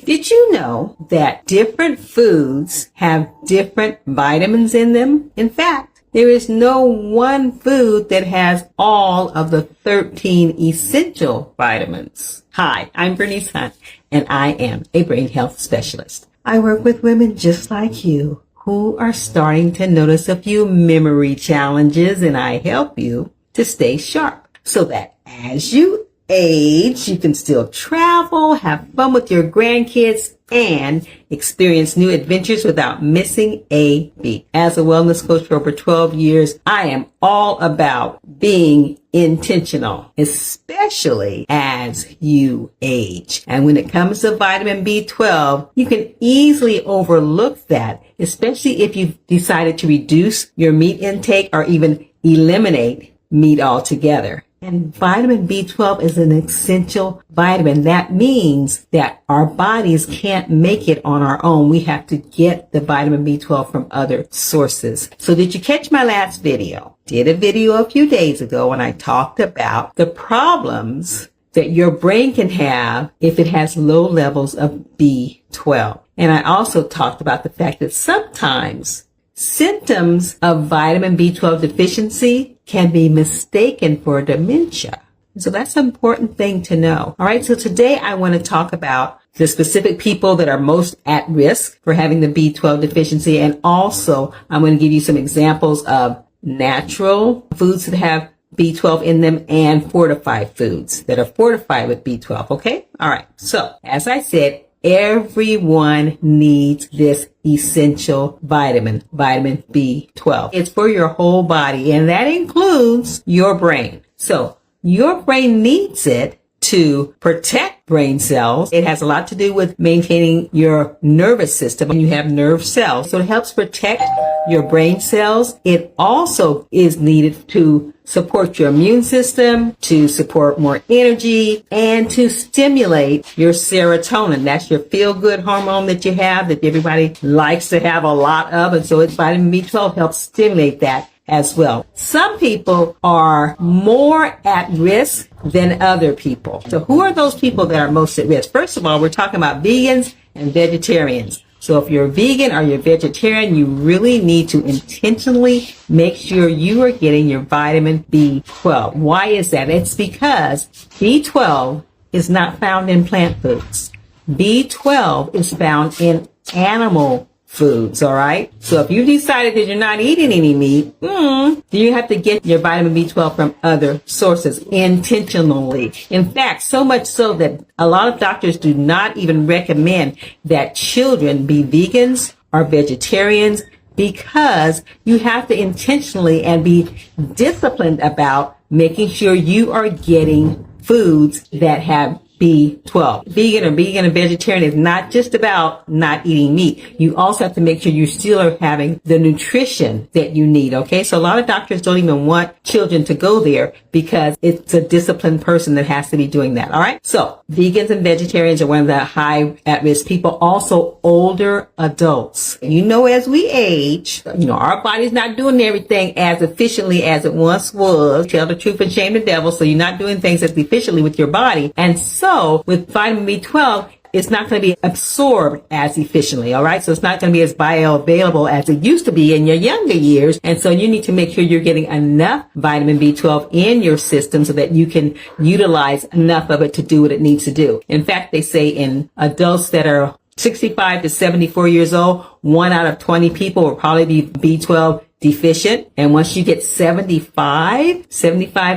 Did you know that different foods have different vitamins in them? In fact, there is no one food that has all of the 13 essential vitamins. Hi, I'm Bernice Hunt, and I am a brain health specialist. I work with women just like you who are starting to notice a few memory challenges, and I help you to stay sharp so that as you age, you can still travel, have fun with your grandkids, and experience new adventures without missing a beat. As a wellness coach for over 12 years, I am all about being intentional, especially as you age. And when it comes to vitamin B12, you can easily overlook that, especially if you've decided to reduce your meat intake or even eliminate meat altogether. And vitamin B12 is an essential vitamin. That means that our bodies can't make it on our own. We have to get the vitamin B12 from other sources. So did you catch my last video? Did a video a few days ago when I talked about the problems that your brain can have if it has low levels of B12. And I also talked about the fact that sometimes symptoms of vitamin B12 deficiency can be mistaken for dementia. So that's an important thing to know. All right, so today I want to talk about the specific people that are most at risk for having the B12 deficiency, and also I'm going to give you some examples of natural foods that have B12 in them and fortified foods that are fortified with B12, okay? All right, so as I said, everyone needs this essential vitamin B12. It's for your whole body, and that includes your brain. So your brain needs it to protect brain cells. It has a lot to do with maintaining your nervous system when you have nerve cells. So it helps protect your brain cells. It also is needed to support your immune system, to support more energy, and to stimulate your serotonin. That's your feel-good hormone that you have, that everybody likes to have a lot of. And so it's vitamin B12 helps stimulate that as well. Some people are more at risk than other people. So who are those people that are most at risk? First of all, we're talking about vegans and vegetarians. So if you're vegan or you're vegetarian, you really need to intentionally make sure you are getting your vitamin B12. Why is that? It's because B12 is not found in plant foods. B12 is found in animal foods, all right? So if you decided that you're not eating any meat, you have to get your vitamin B12 from other sources intentionally. In fact, so much so that a lot of doctors do not even recommend that children be vegans or vegetarians, because you have to intentionally and be disciplined about making sure you are getting foods that have B12. Vegan and vegetarian is not just about not eating meat. You also have to make sure you still are having the nutrition that you need, okay? So a lot of doctors don't even want children to go there because it's a disciplined person that has to be doing that, all right? So vegans and vegetarians are one of the high at-risk people. Also older adults. You know, as we age, our body's not doing everything as efficiently as it once was. Tell the truth and shame the devil. So you're not doing things as efficiently with your body. And so with vitamin B12, it's not going to be absorbed as efficiently, all right? So it's not going to be as bioavailable as it used to be in your younger years. And so you need to make sure you're getting enough vitamin B12 in your system so that you can utilize enough of it to do what it needs to do. In fact, they say in adults that are 65 to 74 years old, 1 out of 20 people will probably be B12 deficient. And once you get 75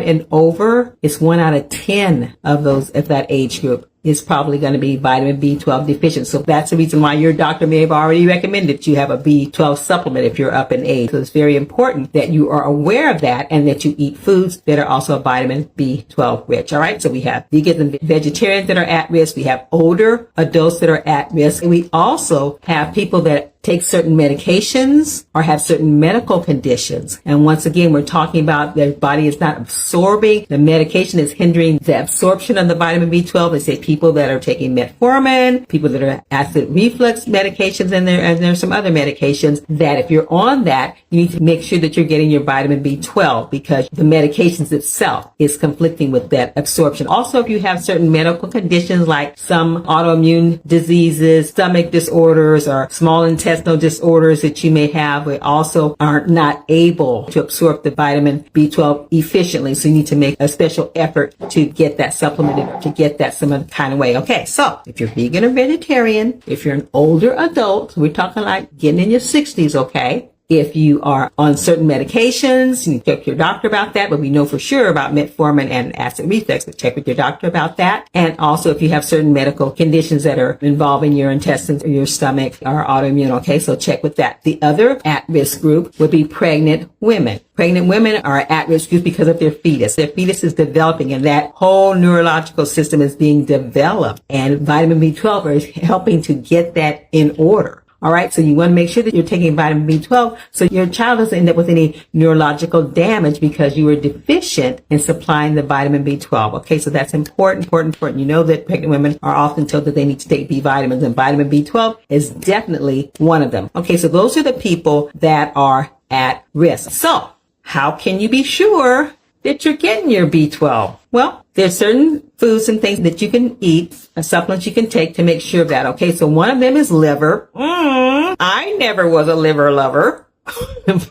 and over, it's 1 out of 10 of those at that age group is probably going to be vitamin B12 deficient. So that's the reason why your doctor may have already recommended you have a B12 supplement if you're up in age. So it's very important that you are aware of that and that you eat foods that are also vitamin B12 rich. All right. So we have vegans and vegetarians that are at risk. We have older adults that are at risk. And we also have people that take certain medications or have certain medical conditions. And once again, we're talking about their body is not absorbing. The medication is hindering the absorption of the vitamin B12. They say people that are taking metformin, people that are acid reflux medications, and there's some other medications that if you're on that, you need to make sure that you're getting your vitamin B12 because the medications itself is conflicting with that absorption. Also, if you have certain medical conditions like some autoimmune diseases, stomach disorders, or small intestinal disorders that you may have, we also are not able to absorb the vitamin B12 efficiently. So you need to make a special effort to get that supplemented or to get that some other kind of way. Okay, so if you're vegan or vegetarian, if you're an older adult, we're talking like getting in your 60s, okay? If you are on certain medications, you check your doctor about that, but we know for sure about metformin and acid reflux, but check with your doctor about that. And also if you have certain medical conditions that are involving your intestines or your stomach or autoimmune, okay, so check with that. The other at-risk group would be pregnant women. Pregnant women are at-risk group because of their fetus. Their fetus is developing and that whole neurological system is being developed, and vitamin B12 is helping to get that in order. All right. So you want to make sure that you're taking vitamin B12 so your child doesn't end up with any neurological damage because you were deficient in supplying the vitamin B12. Okay. So that's important. You know that pregnant women are often told that they need to take B vitamins, and vitamin B12 is definitely one of them. Okay. So those are the people that are at risk. So how can you be sure that you're getting your B12? Well, there's certain foods and things that you can eat, supplements you can take to make sure of that. Okay, so one of them is liver. I never was a liver lover,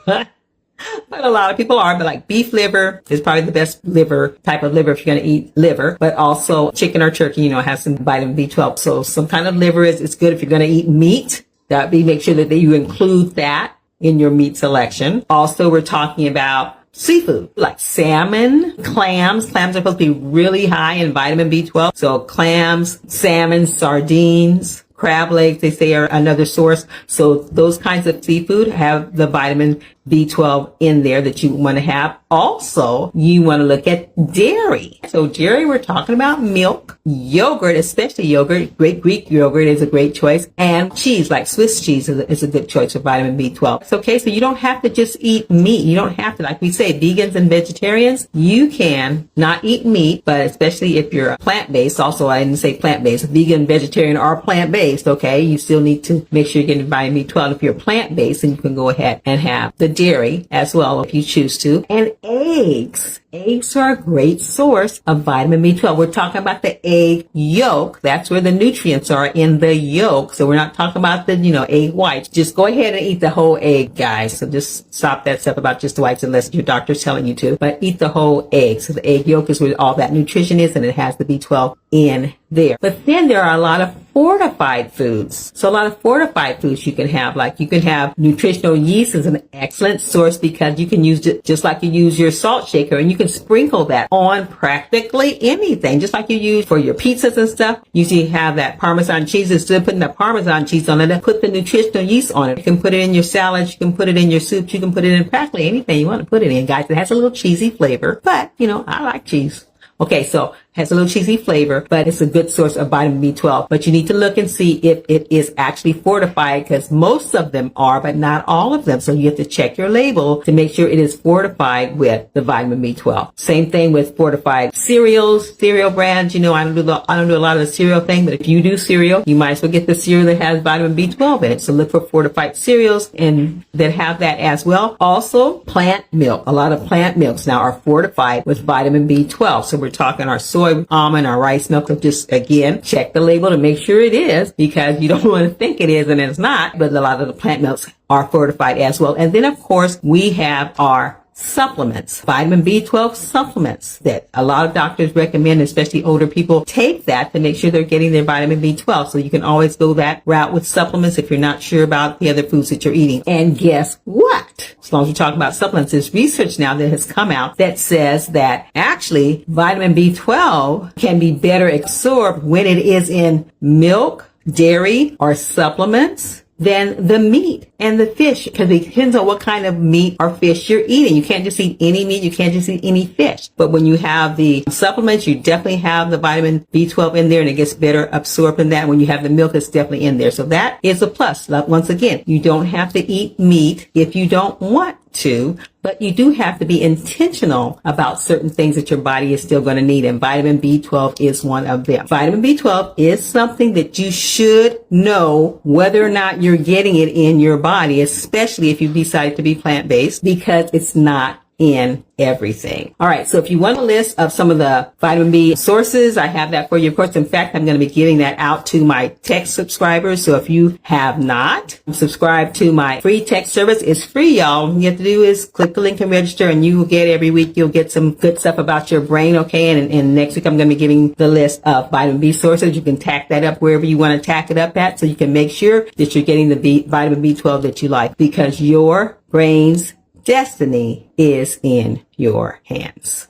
but a lot of people are. But like beef liver is probably the best type of liver if you're going to eat liver. But also chicken or turkey, has some vitamin B12. So some kind of liver is good if you're going to eat meat. Make sure that you include that in your meat selection. Also, we're talking about seafood like salmon, clams. Clams are supposed to be really high in vitamin B12. So clams, salmon, sardines, crab legs, they say, are another source. So those kinds of seafood have the vitamin B12 in there that you want to have. Also, you want to look at dairy. So dairy, we're talking about milk, yogurt, especially yogurt. Great Greek yogurt is a great choice. And cheese, like Swiss cheese is a good choice for vitamin B12. It's okay. So you don't have to just eat meat. You don't have to, like we say, vegans and vegetarians, you can not eat meat, but especially if you're plant-based. Also, I didn't say plant-based. Vegan, vegetarian, or plant-based. Okay. You still need to make sure you're getting vitamin B12. If you're plant-based, then you can go ahead and have the dairy as well if you choose to. And eggs. Eggs are a great source of vitamin B12. We're talking about the egg yolk. That's where the nutrients are, in the yolk. So we're not talking about the, egg whites. Just go ahead and eat the whole egg, guys. So just stop that stuff about just the whites unless your doctor's telling you to. But eat the whole egg. So the egg yolk is where all that nutrition is, and it has the B12 in there. But then there are a lot of fortified foods. So a lot of fortified foods you can have, like you can have nutritional yeast is an excellent source because you can use it just like you use your salt shaker, and you can sprinkle that on practically anything, just like you use for your pizzas and stuff. You see, have that Parmesan cheese. Instead of putting the Parmesan cheese on it, put the nutritional yeast on it. You can put it in your salads. You can put it in your soups. You can put it in practically anything you want to put it in, guys. It has a little cheesy flavor, but I like cheese. Okay, so has a little cheesy flavor, but it's a good source of vitamin B12. But you need to look and see if it is actually fortified, because most of them are, but not all of them. So you have to check your label to make sure it is fortified with the vitamin B12. Same thing with fortified cereals, cereal brands. I don't do a lot of the cereal thing, but if you do cereal, you might as well get the cereal that has vitamin B12 in it. So look for fortified cereals and that have that as well. Also, plant milk. A lot of plant milks now are fortified with vitamin B12. So we're talking our soy, almond, or rice milk. So just, again, check the label to make sure it is, because you don't want to think it is and it's not. But a lot of the plant milks are fortified as well. And then, of course, we have our supplements, vitamin B12 supplements that a lot of doctors recommend, especially older people take that to make sure they're getting their vitamin B12. So you can always go that route with supplements if you're not sure about the other foods that you're eating. And guess what? As long as we're talking about supplements, there's research now that has come out that says that actually vitamin B12 can be better absorbed when it is in milk, dairy, or supplements than the meat and the fish, because it depends on what kind of meat or fish you're eating. You can't just eat any meat. You can't just eat any fish. But when you have the supplements, you definitely have the vitamin B12 in there, and it gets better absorbed in that. When you have the milk, it's definitely in there. So that is a plus. Once again, you don't have to eat meat if you don't want to, but you do have to be intentional about certain things that your body is still going to need, and vitamin B12 is one of them. Vitamin B12 is something that you should know whether or not you're getting it in your body, especially if you decide to be plant-based, because it's not in everything. All right. So if you want a list of some of the vitamin B sources, I have that for you. Of course, in fact, I'm going to be giving that out to my text subscribers. So if you have not subscribed to my free text service, it's free, y'all. All you have to do is click the link and register, and you will get every week. You'll get some good stuff about your brain. Okay. And next week, I'm going to be giving the list of vitamin B sources. You can tack that up wherever you want to tack it up at, so you can make sure that you're getting the vitamin B12 that you like, because your brain's destiny is in your hands.